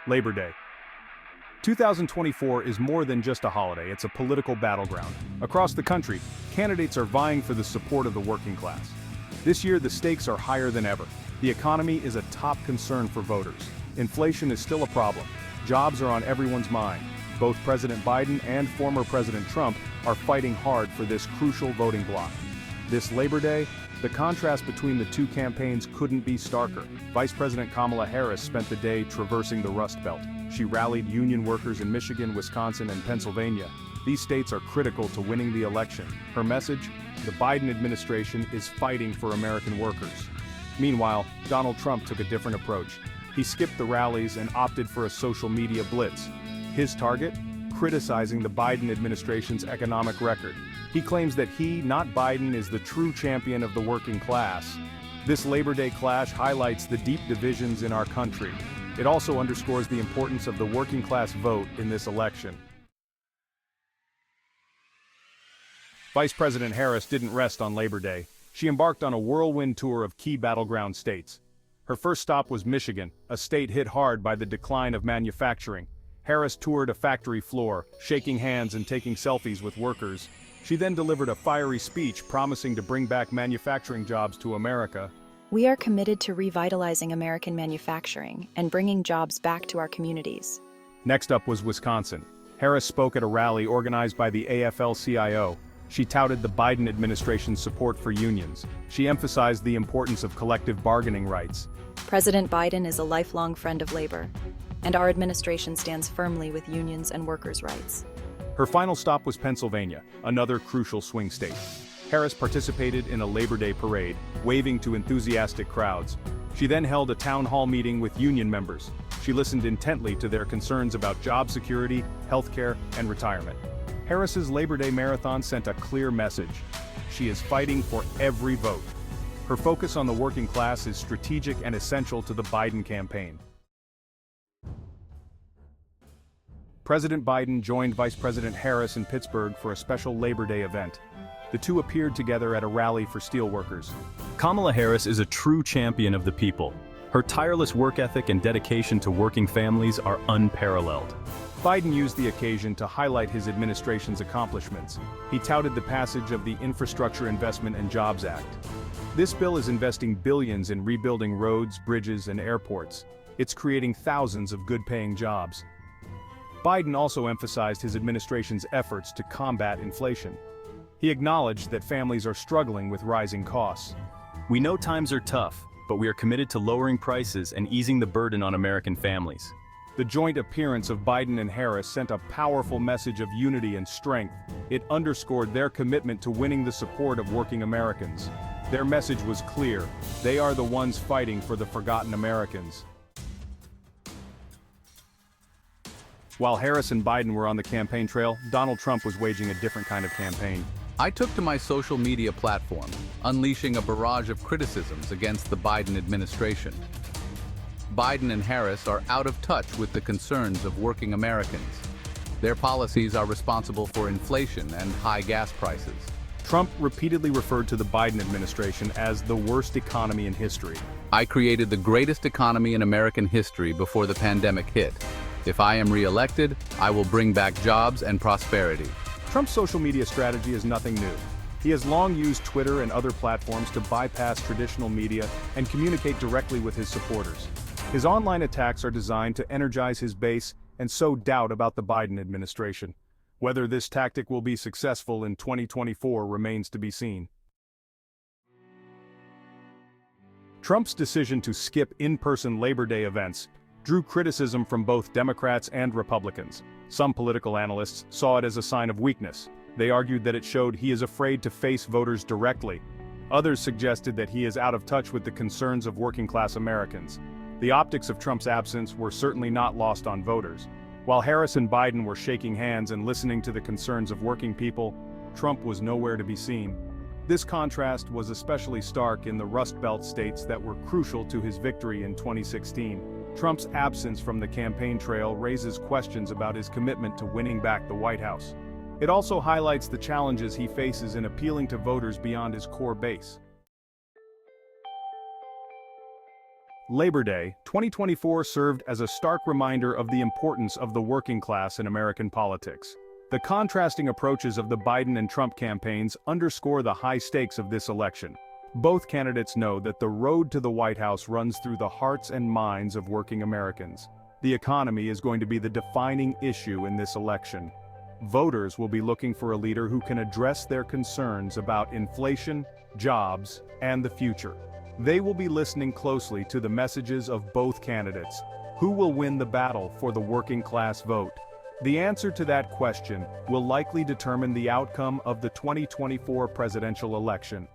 Labor Day. 2024 is more than just a holiday, it's a political battleground. Across the country, candidates are vying for the support of the working class. This year, the stakes are higher than ever. The economy is a top concern for voters. Inflation is still a problem. Jobs are on everyone's mind. Both President Biden and former President Trump are fighting hard for this crucial voting bloc. This Labor Day, the contrast between the two campaigns couldn't be starker. Vice President Kamala Harris spent the day traversing the Rust Belt. She rallied union workers in Michigan, Wisconsin, and Pennsylvania. These states are critical to winning the election. Her message? The Biden administration is fighting for American workers. Meanwhile, Donald Trump took a different approach. He skipped the rallies and opted for a social media blitz. His target? Criticizing the Biden administration's economic record. He claims that he, not Biden, is the true champion of the working class. This Labor Day clash highlights the deep divisions in our country. It also underscores the importance of the working class vote in this election. Vice President Harris didn't rest on Labor Day. She embarked on a whirlwind tour of key battleground states. Her first stop was Michigan, a state hit hard by the decline of manufacturing. Harris toured a factory floor, shaking hands and taking selfies with workers. She then delivered a fiery speech promising to bring back manufacturing jobs to America. We are committed to revitalizing American manufacturing and bringing jobs back to our communities. Next up was Wisconsin. Harris spoke at a rally organized by the AFL-CIO. She touted the Biden administration's support for unions. She emphasized the importance of collective bargaining rights. President Biden is a lifelong friend of labor, and our administration stands firmly with unions and workers' rights. Her final stop was Pennsylvania, another crucial swing state. Harris participated in a Labor Day parade, waving to enthusiastic crowds. She then held a town hall meeting with union members. She listened intently to their concerns about job security, healthcare, and retirement. Harris's Labor Day marathon sent a clear message. She is fighting for every vote. Her focus on the working class is strategic and essential to the Biden campaign. President Biden joined Vice President Harris in Pittsburgh for a special Labor Day event. The two appeared together at a rally for steelworkers. Kamala Harris is a true champion of the people. Her tireless work ethic and dedication to working families are unparalleled. Biden used the occasion to highlight his administration's accomplishments. He touted the passage of the Infrastructure Investment and Jobs Act. This bill is investing billions in rebuilding roads, bridges, and airports. It's creating thousands of good-paying jobs. Biden also emphasized his administration's efforts to combat inflation. He acknowledged that families are struggling with rising costs. We know times are tough, but we are committed to lowering prices and easing the burden on American families. The joint appearance of Biden and Harris sent a powerful message of unity and strength. It underscored their commitment to winning the support of working Americans. Their message was clear: they are the ones fighting for the forgotten Americans. While Harris and Biden were on the campaign trail, Donald Trump was waging a different kind of campaign. I took to my social media platform, unleashing a barrage of criticisms against the Biden administration. Biden and Harris are out of touch with the concerns of working Americans. Their policies are responsible for inflation and high gas prices. Trump repeatedly referred to the Biden administration as the worst economy in history. I created the greatest economy in American history before the pandemic hit. If I am re-elected, I will bring back jobs and prosperity. Trump's social media strategy is nothing new. He has long used Twitter and other platforms to bypass traditional media and communicate directly with his supporters. His online attacks are designed to energize his base and sow doubt about the Biden administration. Whether this tactic will be successful in 2024 remains to be seen. Trump's decision to skip in-person Labor Day events drew criticism from both Democrats and Republicans. Some political analysts saw it as a sign of weakness. They argued that it showed he is afraid to face voters directly. Others suggested that he is out of touch with the concerns of working-class Americans. The optics of Trump's absence were certainly not lost on voters. While Harris and Biden were shaking hands and listening to the concerns of working people, Trump was nowhere to be seen. This contrast was especially stark in the Rust Belt states that were crucial to his victory in 2016. Trump's absence from the campaign trail raises questions about his commitment to winning back the White House. It also highlights the challenges he faces in appealing to voters beyond his core base. Labor Day 2024 served as a stark reminder of the importance of the working class in American politics. The contrasting approaches of the Biden and Trump campaigns underscore the high stakes of this election. Both candidates know that the road to the White House runs through the hearts and minds of working Americans. The economy is going to be the defining issue in this election. Voters will be looking for a leader who can address their concerns about inflation, jobs, and the future. They will be listening closely to the messages of both candidates. Who will win the battle for the working class vote? The answer to that question will likely determine the outcome of the 2024 presidential election.